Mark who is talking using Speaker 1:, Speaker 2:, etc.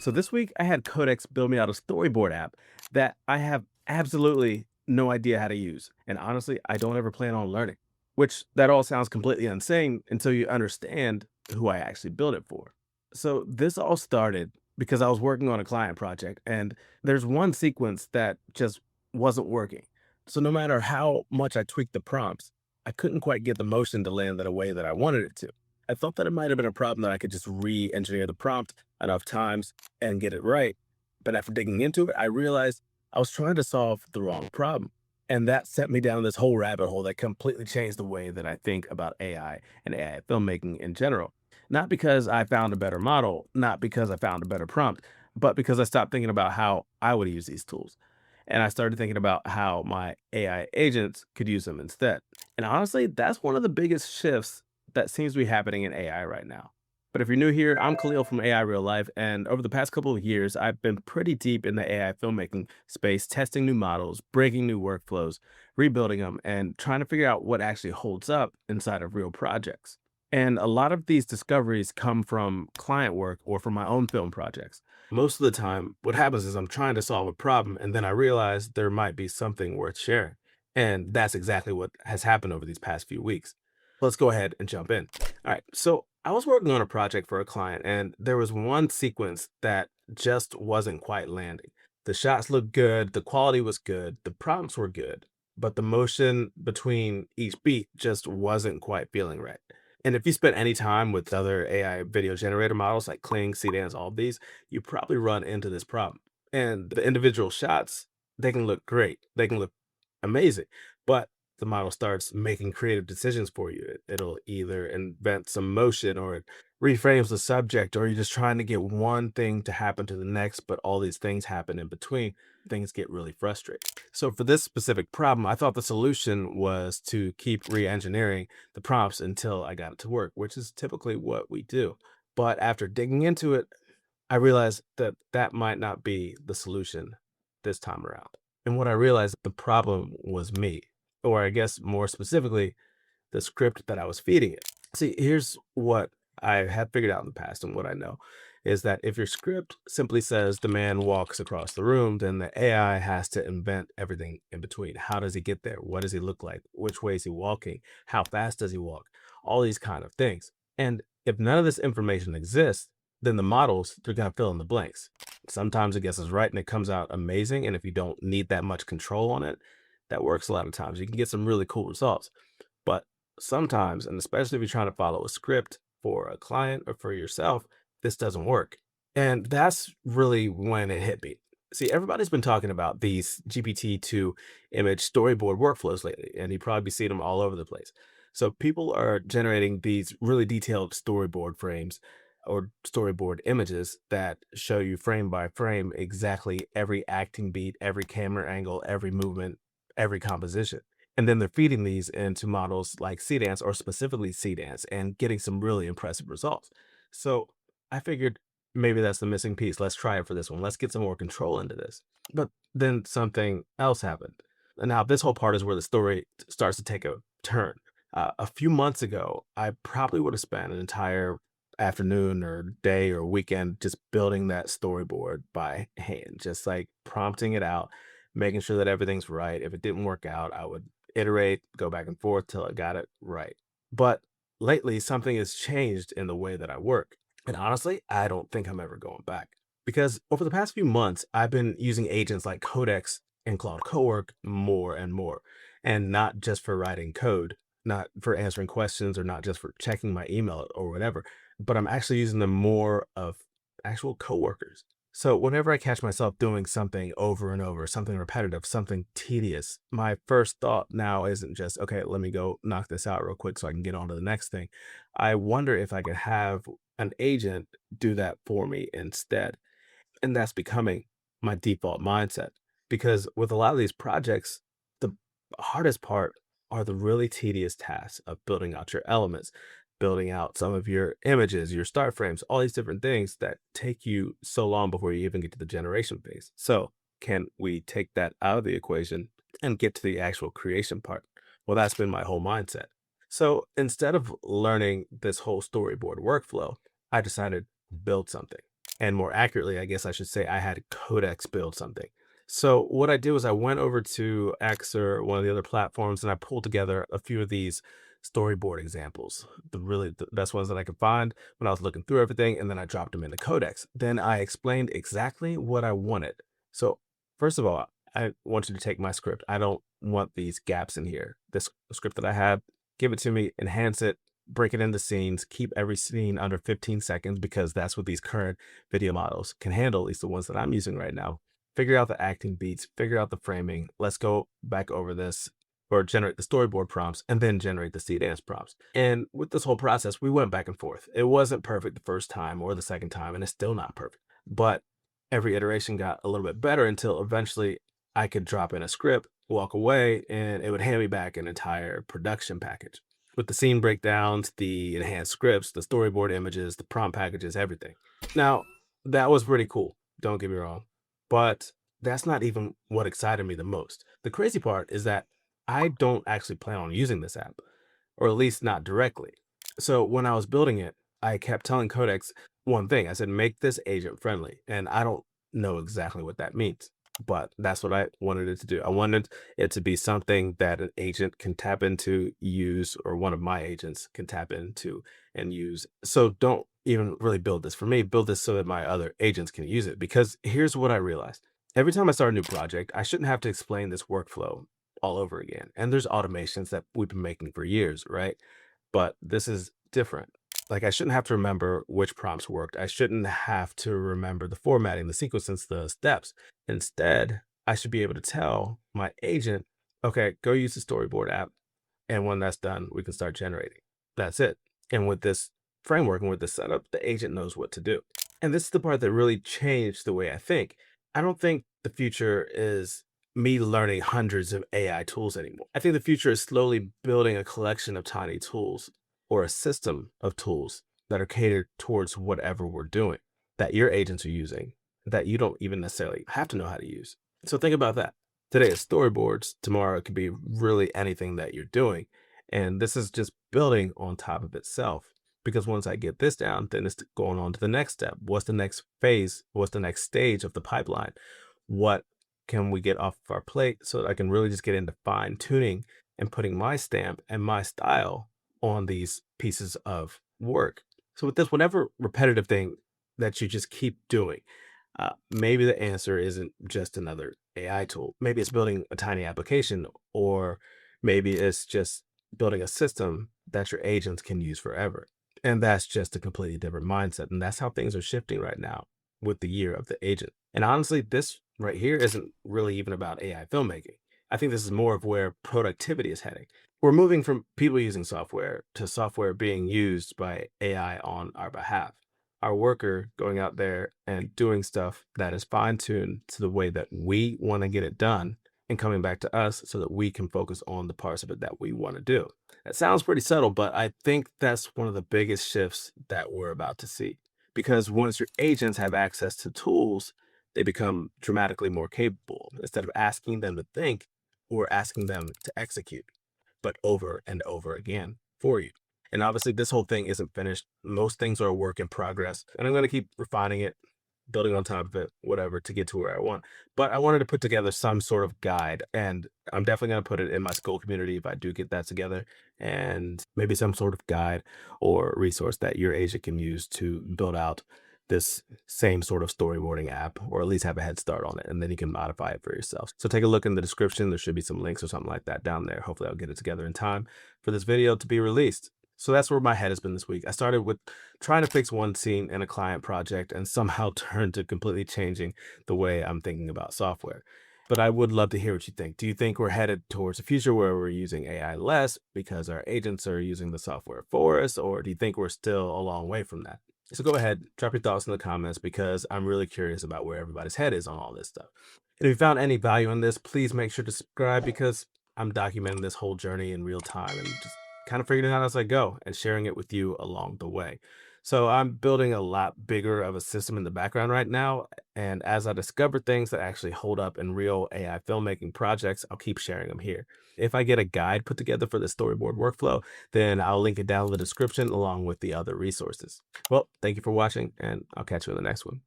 Speaker 1: So this week I had Codex build me out a storyboard app that I have absolutely no idea how to use. And honestly, I don't ever plan on learning, which that all sounds completely insane until you understand who I actually built it for. So this all started because I was working on a client project and there's one sequence that just wasn't working. So no matter how much I tweaked the prompts, I couldn't quite get the motion to land in a way that I wanted it to. I thought that it might have been a problem that I could just re-engineer the prompt enough times and get it right. But after digging into it, I realized I was trying to solve the wrong problem. And that sent me down this whole rabbit hole that completely changed the way that I think about AI and AI filmmaking in general. Not because I found a better model, not because I found a better prompt, but because I stopped thinking about how I would use these tools. And I started thinking about how my AI agents could use them instead. And honestly, that's one of the biggest shifts that seems to be happening in AI right now. But if you're new here, I'm Khalil from AI Real Life, and over the past couple of years, I've been pretty deep in the AI filmmaking space, testing new models, breaking new workflows, rebuilding them, and trying to figure out what actually holds up inside of real projects. And a lot of these discoveries come from client work or from my own film projects. Most of the time, what happens is I'm trying to solve a problem, and then I realize there might be something worth sharing. And that's exactly what has happened over these past few weeks. Let's go ahead and jump in. All right. So I was working on a project for a client, and there was one sequence that just wasn't quite landing. The shots looked good, the quality was good, the prompts were good, but the motion between each beat just wasn't quite feeling right. And if you spent any time with other AI video generator models like Kling, Cdance, all of these, you probably run into this problem. And the individual shots, they can look great, they can look amazing, but the model starts making creative decisions for you. It'll either invent some motion or it reframes the subject, or you're just trying to get one thing to happen to the next, but all these things happen in between. Things get really frustrating. So, for this specific problem, I thought the solution was to keep re engineering the prompts until I got it to work, which is typically what we do. But after digging into it, I realized that that might not be the solution this time around. And what I realized, the problem was me, or I guess more specifically, the script that I was feeding it. See, here's what I have figured out in the past and what I know is that if your script simply says the man walks across the room, then the AI has to invent everything in between. How does he get there? What does he look like? Which way is he walking? How fast does he walk? All these kind of things. And if none of this information exists, then the models, they're going to fill in the blanks. Sometimes it guesses right and it comes out amazing. And if you don't need that much control on it, that works a lot of times. You can get some really cool results. But sometimes, and especially if you're trying to follow a script for a client or for yourself, this doesn't work. And that's really when it hit me. See, everybody's been talking about these GPT-2 image storyboard workflows lately, and you probably see them all over the place. So people are generating these really detailed storyboard frames or storyboard images that show you frame by frame exactly every acting beat, every camera angle, every movement, every composition. And then they're feeding these into models like Cdance or specifically Cdance and getting some really impressive results. So I figured maybe that's the missing piece. Let's try it for this one. Let's get some more control into this. But then something else happened. And now this whole part is where the story starts to take a turn. A few months ago, I probably would have spent an entire afternoon or day or weekend just building that storyboard by hand, just like prompting it out, making sure that everything's right. If it didn't work out, I would iterate, go back and forth till I got it right. But lately, something has changed in the way that I work. And honestly, I don't think I'm ever going back. Because over the past few months, I've been using agents like Codex and Cloud Cowork more and more. And not just for writing code, not for answering questions, or not just for checking my email or whatever, but I'm actually using them more of actual coworkers. So whenever I catch myself doing something over and over, something repetitive, something tedious, my first thought now isn't just, okay, let me go knock this out real quick so I can get on to the next thing. I wonder if I could have an agent do that for me instead. And that's becoming my default mindset because with a lot of these projects, the hardest part are the really tedious tasks of building out your elements, building out some of your images, your start frames, all these different things that take you so long before you even get to the generation phase. So, can we take that out of the equation and get to the actual creation part? Well, that's been my whole mindset. So, instead of learning this whole storyboard workflow, I decided to build something. And more accurately, I guess I should say I had Codex build something. So what I did was I went over to X or one of the other platforms and I pulled together a few of these storyboard examples, the best ones that I could find when I was looking through everything, and then I dropped them into Codex. Then I explained exactly what I wanted. So first of all, I want you to take my script. I don't want these gaps in here. This script that I have, give it to me, enhance it, break it into scenes, keep every scene under 15 seconds because that's what these current video models can handle, at least the ones that I'm using right now. Figure out the acting beats, figure out the framing. Let's go back over this or generate the storyboard prompts and then generate the dance prompts. And with this whole process, we went back and forth. It wasn't perfect the first time or the second time, and it's still not perfect. But every iteration got a little bit better until eventually I could drop in a script, walk away, and it would hand me back an entire production package with the scene breakdowns, the enhanced scripts, the storyboard images, the prompt packages, everything. Now, that was pretty cool. Don't get me wrong. But that's not even what excited me the most. The crazy part is that I don't actually plan on using this app, or at least not directly. So when I was building it, I kept telling Codex one thing. I said, make this agent friendly. And I don't know exactly what that means, but that's what I wanted it to do. I wanted it to be something that an agent can tap into, use, or one of my agents can tap into and use. So don't even really build this for me. Build this so that my other agents can use it. Because here's what I realized. Every time I start a new project, I shouldn't have to explain this workflow all over again. And there's automations that we've been making for years, right? But this is different. Like I shouldn't have to remember which prompts worked. I shouldn't have to remember the formatting, the sequences, the steps. Instead, I should be able to tell my agent, okay, go use the storyboard app. And when that's done, we can start generating. That's it. And with this framework and with this setup, the agent knows what to do. And this is the part that really changed the way I think. I don't think the future is me learning hundreds of AI tools anymore. I think the future is slowly building a collection of tiny tools or a system of tools that are catered towards whatever we're doing, that your agents are using, that you don't even necessarily have to know how to use. So think about that. Today is storyboards. Tomorrow it could be really anything that you're doing. And this is just building on top of itself. Because once I get this down, then it's going on to the next step. What's the next phase? What's the next stage of the pipeline? What can we get off of our plate so that I can really just get into fine tuning and putting my stamp and my style on these pieces of work? So with this, whatever repetitive thing that you just keep doing, maybe the answer isn't just another AI tool. Maybe it's building a tiny application, or maybe it's just building a system that your agents can use forever. And that's just a completely different mindset. And that's how things are shifting right now with the year of the agent. And honestly, this right here isn't really even about AI filmmaking. I think this is more of where productivity is heading. We're moving from people using software to software being used by AI on our behalf. Our worker going out there and doing stuff that is fine tuned to the way that we want to get it done and coming back to us so that we can focus on the parts of it that we want to do. That sounds pretty subtle, but I think that's one of the biggest shifts that we're about to see. Because once your agents have access to tools, they become dramatically more capable. Instead of asking them to think, we're asking them to execute, but over and over again for you. And obviously, this whole thing isn't finished. Most things are a work in progress, and I'm going to keep refining it, building on top of it, whatever, to get to where I want. But I wanted to put together some sort of guide, and I'm definitely going to put it in my school community if I do get that together, and maybe some sort of guide or resource that your agent can use to build out this same sort of storyboarding app, or at least have a head start on it, and then you can modify it for yourself. So take a look in the description. There should be some links or something like that down there. Hopefully I'll get it together in time for this video to be released. So that's where my head has been this week. I started with trying to fix one scene in a client project and somehow turned to completely changing the way I'm thinking about software. But I would love to hear what you think. Do you think we're headed towards a future where we're using AI less because our agents are using the software for us, or do you think we're still a long way from that? So go ahead, drop your thoughts in the comments because I'm really curious about where everybody's head is on all this stuff. And if you found any value in this, please make sure to subscribe because I'm documenting this whole journey in real time and just kind of figuring it out as I go and sharing it with you along the way. So I'm building a lot bigger of a system in the background right now. And as I discover things that actually hold up in real AI filmmaking projects, I'll keep sharing them here. If I get a guide put together for the storyboard workflow, then I'll link it down in the description along with the other resources. Well, thank you for watching, and I'll catch you in the next one.